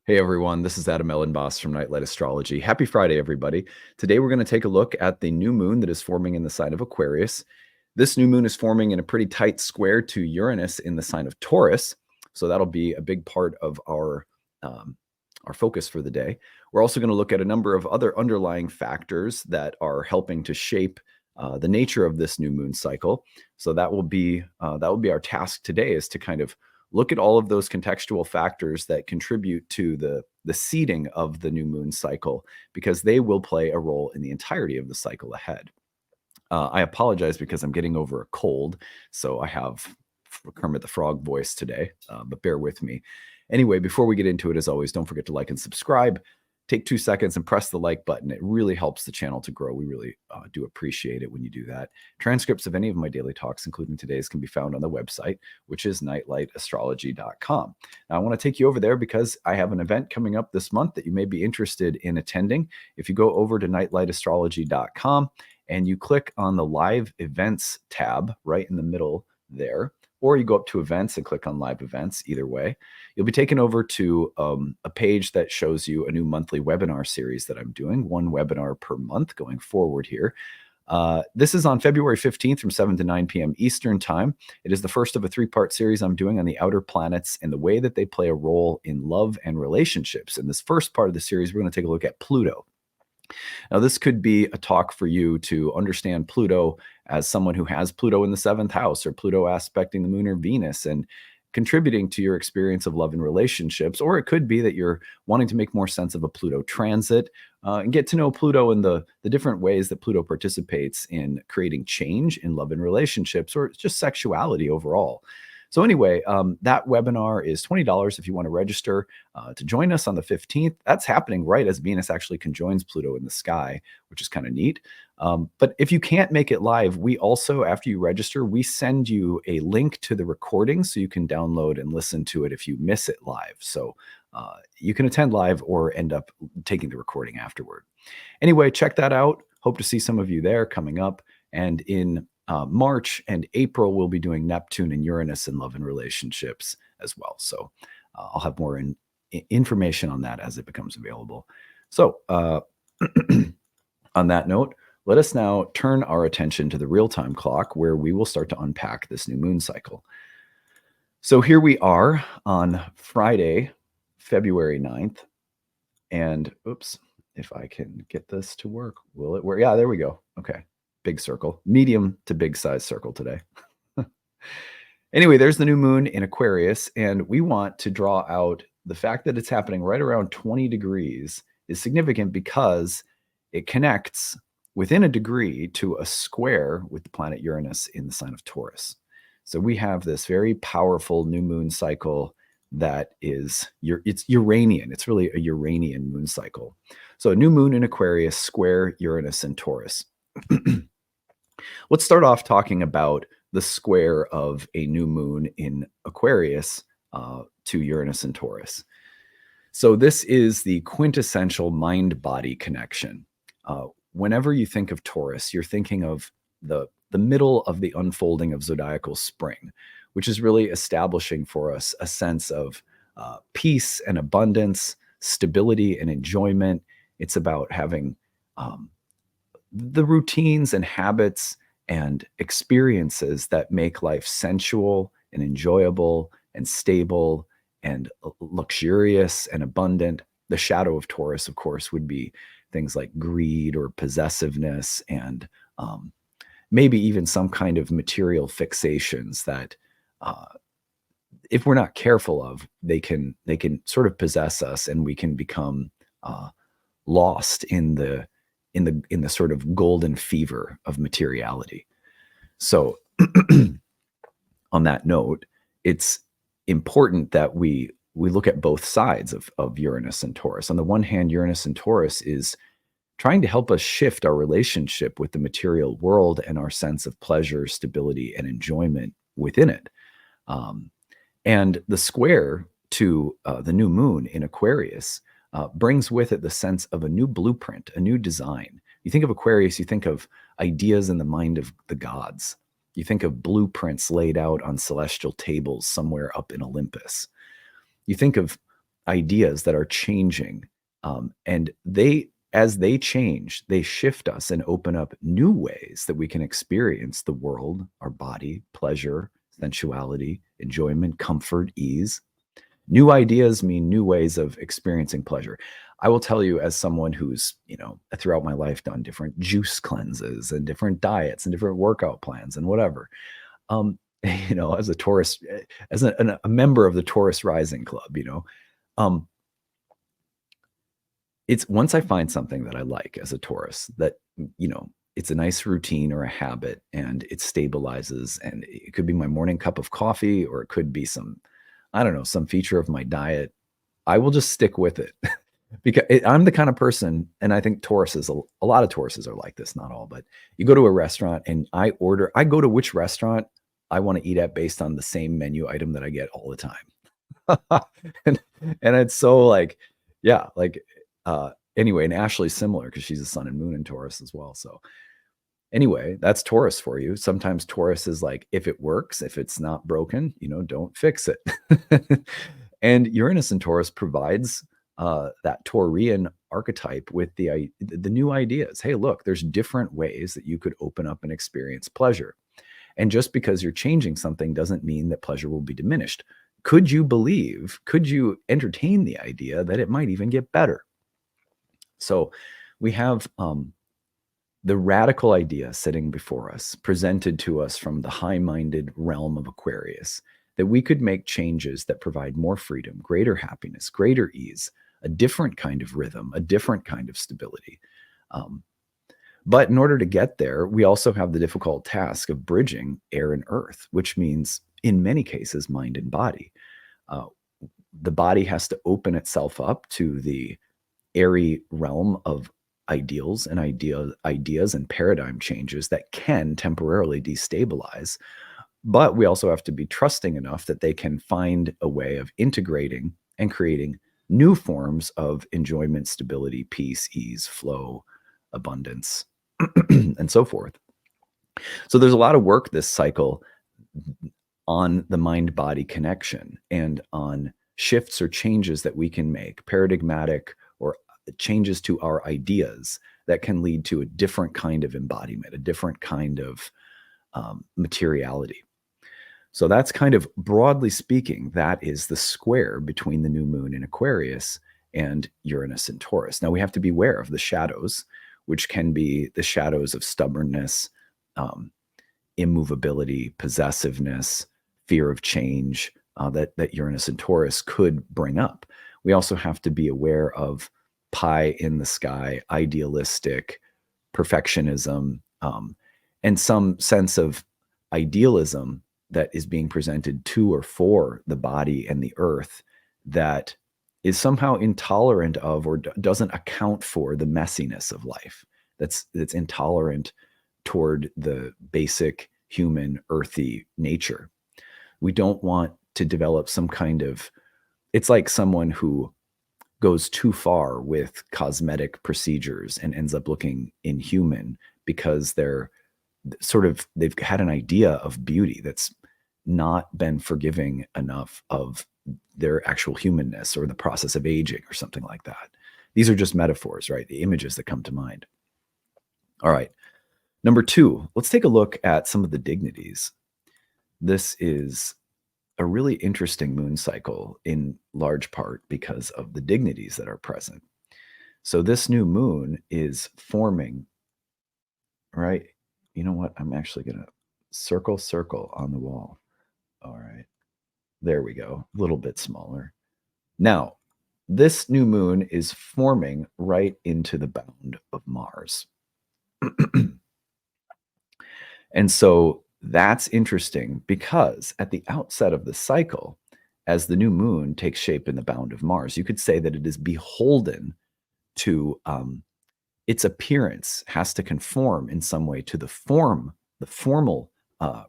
Hey everyone, this is Elenbaas from Nightlight Astrology. Happy Friday, everybody. Today we're going to take a look at the new moon that is forming in the sign of Aquarius. This new moon is forming in a pretty tight square to Uranus in the sign of Taurus. So that'll be a big part of our focus for the day. We're also going to look at a number of other underlying factors that are helping to shape the nature of this new moon cycle. So that will be our task today, is to kind of look at all of those contextual factors that contribute to the seeding of the new moon cycle, because they will play a role in the entirety of the cycle ahead. I apologize because I'm getting over a cold, so I have Kermit the Frog voice today, but bear with me. Anyway, before we get into it, as always, don't forget to like and subscribe. Take 2 seconds and press the like button. It really helps the channel to grow. We really do appreciate it when you do that. Transcripts of any of my daily talks, including today's, can be found on the website, which is nightlightastrology.com. Now, I want to take you over there because I have an event coming up this month that you may be interested in attending. If you go over to nightlightastrology.com and you click on the live events tab right in the middle there, or you go up to events and click on live events, either way, you'll be taken over to a page that shows you a new monthly webinar series that I'm doing, 1 webinar per month going forward here. This is on February 15th from 7 to 9 p.m. Eastern time. It is the first of a 3-part series I'm doing on the outer planets and the way that they play a role in love and relationships. In this first part of the series, we're going to take a look at Pluto. Now, this could be a talk for you to understand Pluto as someone who has Pluto in the 7th house, or Pluto aspecting the moon or Venus and contributing to your experience of love and relationships. Or it could be that you're wanting to make more sense of a Pluto transit and get to know Pluto and the different ways that Pluto participates in creating change in love and relationships, or just sexuality overall. So anyway, that webinar is $20 if you want to register to join us on the 15th. That's happening right as Venus actually conjoins Pluto in the sky, which is kind of neat. But if you can't make it live, we also, after you register, we send you a link to the recording so you can download and listen to it if you miss it live. So you can attend live or end up taking the recording afterward. Anyway, check that out. Hope to see some of you there coming up. And in March and April, we'll be doing Neptune and Uranus in love and relationships as well. So I'll have more information on that as it becomes available. So on that note, let us now turn our attention to the real-time clock, where we will start to unpack this new moon cycle. So here we are on Friday, February 9th. And oops, if I can get this to work, will it work? Yeah, there we go. Okay. Big circle, medium to big size circle today. Anyway, there's the new moon in Aquarius, and we want to draw out the fact that it's happening right around 20 degrees is significant because it connects within a degree to a square with the planet Uranus in the sign of Taurus. So we have this very powerful new moon cycle that is, it's Uranian. It's really a Uranian moon cycle. So a new moon in Aquarius, square Uranus and Taurus. Let's start off talking about the square of a new moon in Aquarius to Uranus and Taurus. So this is the quintessential mind-body connection. Whenever you think of Taurus, you're thinking of the middle of the unfolding of zodiacal spring, which is really establishing for us a sense of peace and abundance, stability and enjoyment. It's about having the routines and habits and experiences that make life sensual and enjoyable and stable and luxurious and abundant. The shadow of Taurus, of course, would be things like greed or possessiveness, and maybe even some kind of material fixations that, if we're not careful of, they can sort of possess us, and we can become lost in the sort of golden fever of materiality. So on that note, it's important that we look at both sides of Uranus and Taurus. On the one hand, Uranus and Taurus is trying to help us shift our relationship with the material world and our sense of pleasure, stability, and enjoyment within it. And the square to the new moon in Aquarius brings with it the sense of a new blueprint, a new design. You think of Aquarius, you think of ideas in the mind of the gods. You think of blueprints laid out on celestial tables somewhere up in Olympus. You think of ideas that are changing. And as they change, they shift us and open up new ways that we can experience the world, our body, pleasure, sensuality, enjoyment, comfort, ease. New ideas mean new ways of experiencing pleasure. I will tell you, as someone who's, throughout my life done different juice cleanses and different diets and different workout plans and whatever. Um, as a Taurus, as a member of the Taurus Rising Club, um, it's once I find something that I like as a Taurus that, it's a nice routine or a habit and it stabilizes, and it could be my morning cup of coffee, or it could be some, I don't know, some feature of my diet. I will just stick with it because I'm the kind of person, and I think Tauruses, a lot of Tauruses are like this, not all, but you go to a restaurant and I go to which restaurant I want to eat at based on the same menu item that I get all the time. and, and it's so like, yeah, like, anyway, and Ashley's similar because she's a sun and moon in Taurus as well. So anyway, that's Taurus for you. Sometimes Taurus is like, if it works, if it's not broken, don't fix it. And Uranus in Taurus provides that Taurian archetype with the new ideas. Hey, look, there's different ways that you could open up and experience pleasure. And just because you're changing something doesn't mean that pleasure will be diminished. Could you entertain the idea that it might even get better? So we have the radical idea sitting before us, presented to us from the high-minded realm of Aquarius, that we could make changes that provide more freedom, greater happiness, greater ease, a different kind of rhythm, a different kind of stability. But in order to get there, we also have the difficult task of bridging air and earth, which means, in many cases, mind and body. The body has to open itself up to the airy realm of ideals and ideas and paradigm changes that can temporarily destabilize. But we also have to be trusting enough that they can find a way of integrating and creating new forms of enjoyment, stability, peace, ease, flow, abundance, and so forth. So there's a lot of work this cycle on the mind-body connection and on shifts or changes that we can make, paradigmatic or changes to our ideas that can lead to a different kind of embodiment, a different kind of materiality. So that's kind of, broadly speaking, that is the square between the new moon in Aquarius and Uranus in Taurus. Now we have to be aware of the shadows, which can be the shadows of stubbornness, immovability, possessiveness, fear of change, that Uranus and Taurus could bring up. We also have to be aware of pie in the sky, idealistic perfectionism, and some sense of idealism that is being presented to or for the body and the earth that is somehow intolerant of or doesn't account for the messiness of life. That's intolerant toward the basic human earthy nature. We don't want to develop some kind of, it's like someone who goes too far with cosmetic procedures and ends up looking inhuman because they've had an idea of beauty that's not been forgiving enough of their actual humanness or the process of aging or something like that. These are just metaphors, right? The images that come to mind. All right. Number 2, let's take a look at some of the dignities. This is a really interesting moon cycle in large part because of the dignities that are present. So this new moon is forming, right? You know what? I'm actually going to circle on the wall. All right. There we go. A little bit smaller. Now, this new moon is forming right into the bound of Mars. And so that's interesting because at the outset of the cycle, as the new moon takes shape in the bound of Mars, you could say that it is beholden to its appearance has to conform in some way to the formal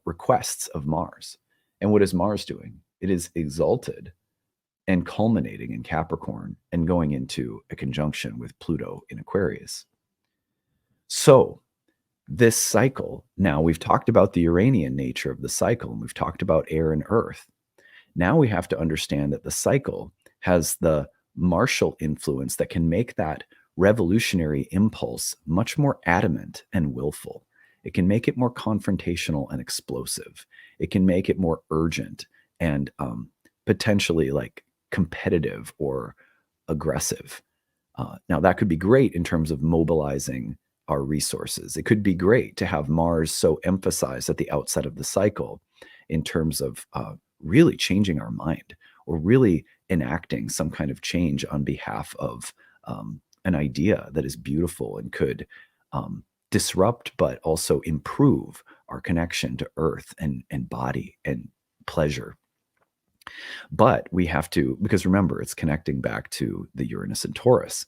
requests of Mars. And what is Mars doing? It is exalted and culminating in Capricorn and going into a conjunction with Pluto in Aquarius. So this cycle, now we've talked about the Uranian nature of the cycle, and we've talked about air and earth. Now we have to understand that the cycle has the martial influence that can make that revolutionary impulse much more adamant and willful. It can make it more confrontational and explosive. It can make it more urgent and potentially like competitive or aggressive. Now, that could be great in terms of mobilizing our resources. It could be great to have Mars so emphasized at the outset of the cycle in terms of really changing our mind or really enacting some kind of change on behalf of an idea that is beautiful and could disrupt but also improve our connection to earth and body and pleasure. But we have to, because remember, it's connecting back to the Uranus and Taurus.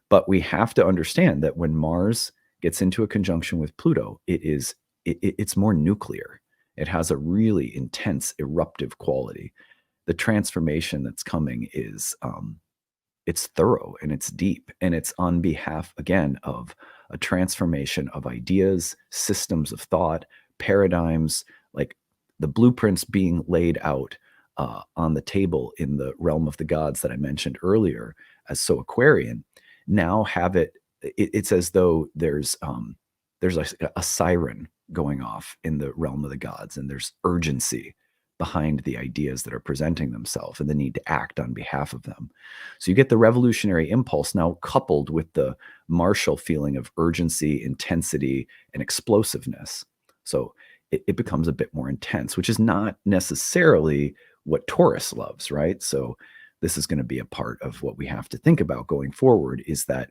But we have to understand that when Mars gets into a conjunction with Pluto, it's more nuclear. It has a really intense eruptive quality. The transformation that's coming is it's thorough and it's deep, and it's on behalf again of a transformation of ideas, systems of thought, paradigms, like the blueprints being laid out on the table in the realm of the gods that I mentioned earlier as so Aquarian. Now have it's as though there's a siren going off in the realm of the gods, and there's urgency behind the ideas that are presenting themselves and the need to act on behalf of them. So you get the revolutionary impulse now coupled with the martial feeling of urgency, intensity, and explosiveness. So it becomes a bit more intense, which is not necessarily what Taurus loves, right? So this is going to be a part of what we have to think about going forward, is that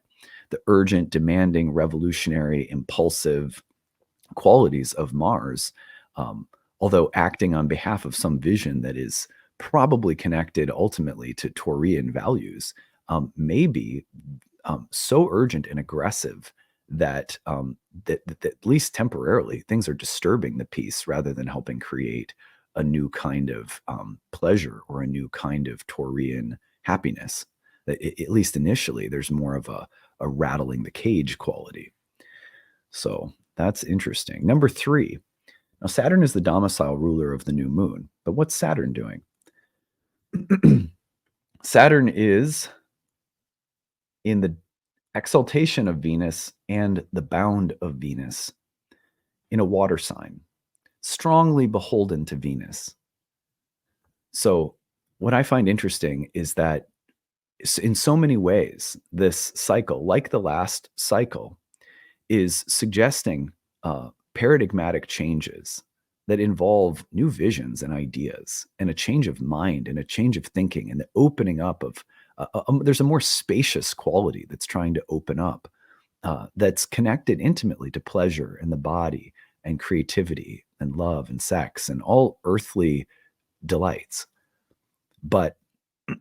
the urgent, demanding, revolutionary, impulsive qualities of Mars, although acting on behalf of some vision that is probably connected ultimately to Taurian values, may be so urgent and aggressive that, that at least temporarily things are disturbing the peace rather than helping create a new kind of pleasure or a new kind of Taurian happiness. That at least initially, there's more of a rattling the cage quality. So that's interesting. Number 3. Now, Saturn is the domicile ruler of the new moon. But what's Saturn doing? Saturn is in the exaltation of Venus and the bound of Venus in a water sign, strongly beholden to Venus. So what I find interesting is that in so many ways, this cycle, like the last cycle, is suggesting paradigmatic changes that involve new visions and ideas and a change of mind and a change of thinking and the opening up of there's a more spacious quality that's trying to open up, that's connected intimately to pleasure and the body and creativity and love and sex and all earthly delights. But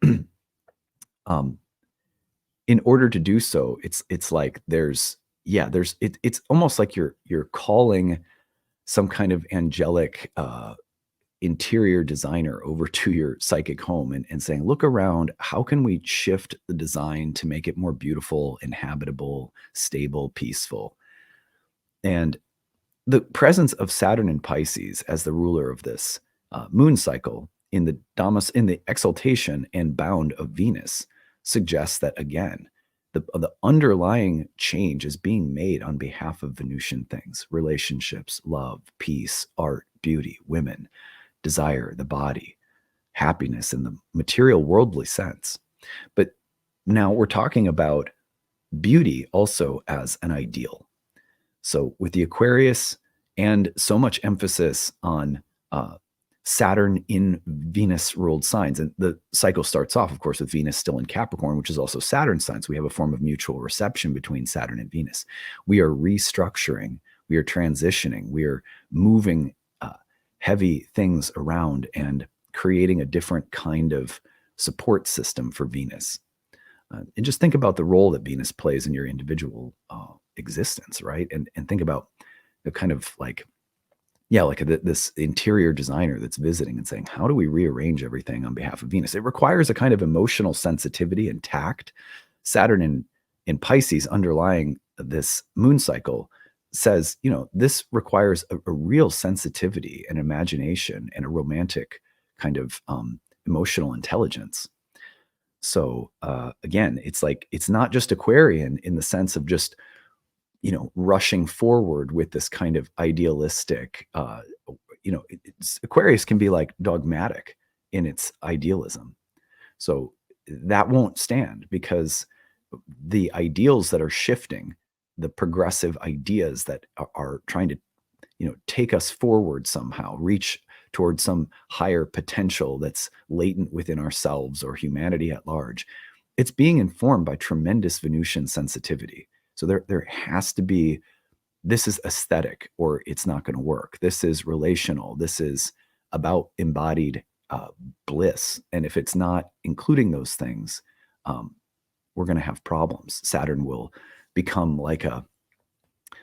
in order to do so, it's like it's almost like you're calling some kind of angelic interior designer over to your psychic home and saying, look around, how can we shift the design to make it more beautiful, inhabitable, stable, peaceful? And the presence of Saturn in Pisces as the ruler of this moon cycle in the exaltation and bound of Venus suggests that, again, the underlying change is being made on behalf of Venusian things: relationships, love, peace, art, beauty, women, desire, the body, happiness in the material worldly sense. But now we're talking about beauty also as an ideal. So with the Aquarius and so much emphasis on Saturn in Venus ruled signs, and the cycle starts off, of course, with Venus still in Capricorn, which is also Saturn's sign. So we have a form of mutual reception between Saturn and Venus. We are restructuring, we are transitioning, we are moving heavy things around and creating a different kind of support system for Venus. And just think about the role that Venus plays in your individual existence, right? And think about the kind of like this interior designer that's visiting and saying, how do we rearrange everything on behalf of Venus? It requires a kind of emotional sensitivity and tact. Saturn in Pisces underlying this moon cycle says, this requires a real sensitivity and imagination and a romantic kind of emotional intelligence. So again, it's like it's not just Aquarian in the sense of just rushing forward with this kind of idealistic. Aquarius can be like dogmatic in its idealism. So that won't stand because the ideals that are shifting, the progressive ideas that are trying to take us forward somehow, reach towards some higher potential that's latent within ourselves or humanity at large. It's being informed by tremendous Venusian sensitivity. So there has to be, this is aesthetic or it's not going to work. This is relational. This is about embodied bliss. And if it's not including those things, we're going to have problems. Saturn will become like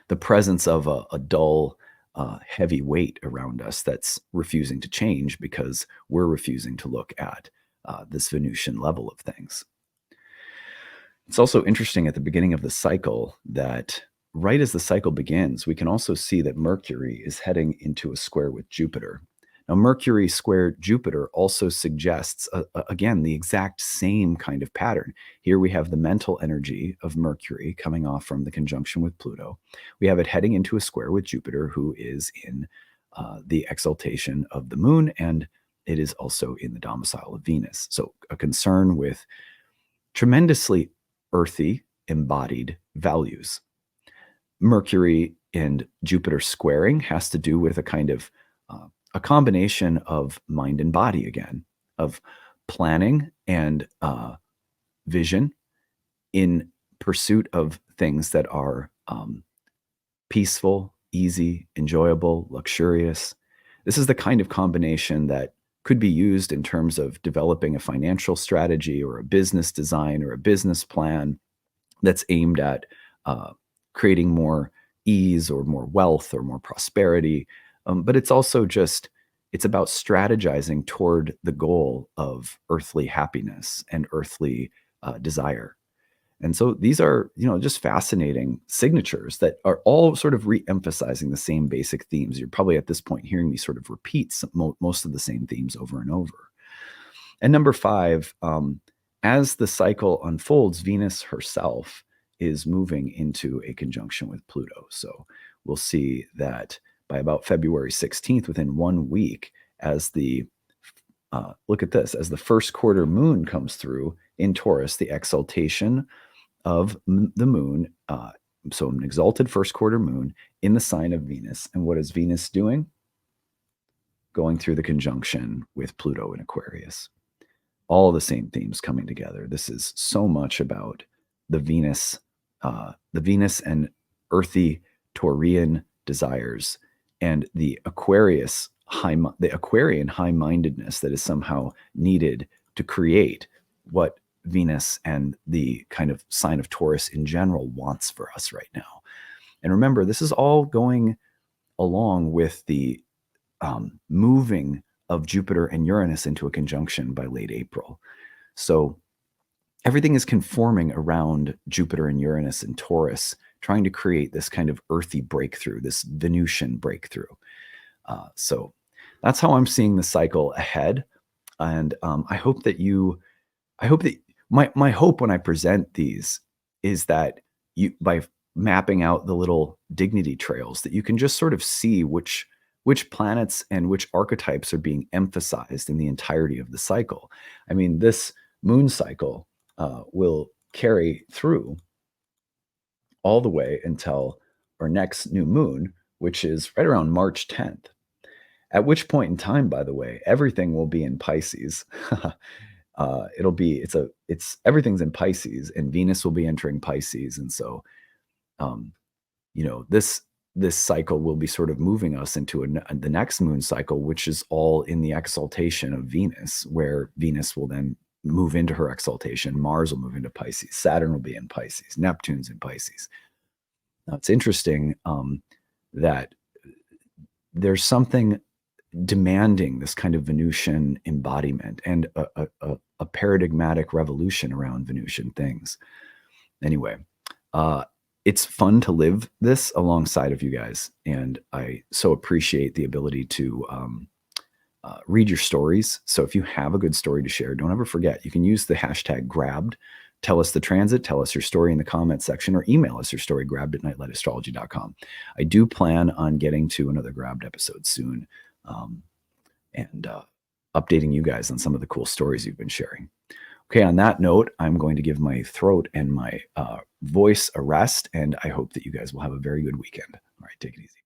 the presence of a dull, heavy weight around us that's refusing to change because we're refusing to look at this Venusian level of things. It's also interesting at the beginning of the cycle that right as the cycle begins, we can also see that Mercury is heading into a square with Jupiter. Now, Mercury square Jupiter also suggests, again, the exact same kind of pattern. Here we have the mental energy of Mercury coming off from the conjunction with Pluto. We have it heading into a square with Jupiter, who is in the exaltation of the moon, and it is also in the domicile of Venus. So a concern with tremendously earthy, embodied values. Mercury and Jupiter squaring has to do with a kind of a combination of mind and body again, of planning and vision in pursuit of things that are peaceful, easy, enjoyable, luxurious. This is the kind of combination that could be used in terms of developing a financial strategy or a business design or a business plan that's aimed at creating more ease or more wealth or more prosperity. But it's also it's about strategizing toward the goal of earthly happiness and earthly desire. And so these are, just fascinating signatures that are all sort of re-emphasizing the same basic themes. You're probably at this point hearing me sort of repeat most of the same themes over and over. And number 5, as the cycle unfolds, Venus herself is moving into a conjunction with Pluto. So we'll see that by about February 16th, within 1 week, as look at this, as the first quarter moon comes through in Taurus, the exaltation of the moon, so an exalted first quarter moon in the sign of Venus. And what is Venus doing? Going through the conjunction with Pluto in Aquarius. All the same themes coming together. This is so much about the Venus and earthy Taurian desires and the Aquarian high-mindedness that is somehow needed to create what Venus and the kind of sign of Taurus in general wants for us right now. And remember, this is all going along with the moving of Jupiter and Uranus into a conjunction by late April. So everything is conforming around Jupiter and Uranus and Taurus, trying to create this kind of earthy breakthrough, this Venusian breakthrough. So that's how I'm seeing the cycle ahead. And I hope that my hope when I present these is that by mapping out the little dignity trails, that you can just sort of see which planets and which archetypes are being emphasized in the entirety of the cycle. I mean, this moon cycle will carry through all the way until our next new moon, which is right around March 10th. At which point in time, by the way, everything will be in Pisces. Everything's in Pisces, and Venus will be entering Pisces, and so, this cycle will be sort of moving us into the next moon cycle, which is all in the exaltation of Venus, where Venus will then move into her exaltation. Mars will move into Pisces. Saturn will be in Pisces. Neptune's in Pisces. Now, it's interesting that there's something demanding this kind of Venusian embodiment and a paradigmatic revolution around Venusian things. Anyway, it's fun to live this alongside of you guys, and I so appreciate the ability to read your stories. So if you have a good story to share, don't ever forget, you can use the hashtag grabbed. Tell us the transit, tell us your story in the comment section, or email us your story, grabbed@nightlightastrology.com. I do plan on getting to another grabbed episode soon, and updating you guys on some of the cool stories you've been sharing. Okay, on that note, I'm going to give my throat and my voice a rest, and I hope that you guys will have a very good weekend. All right, take it easy.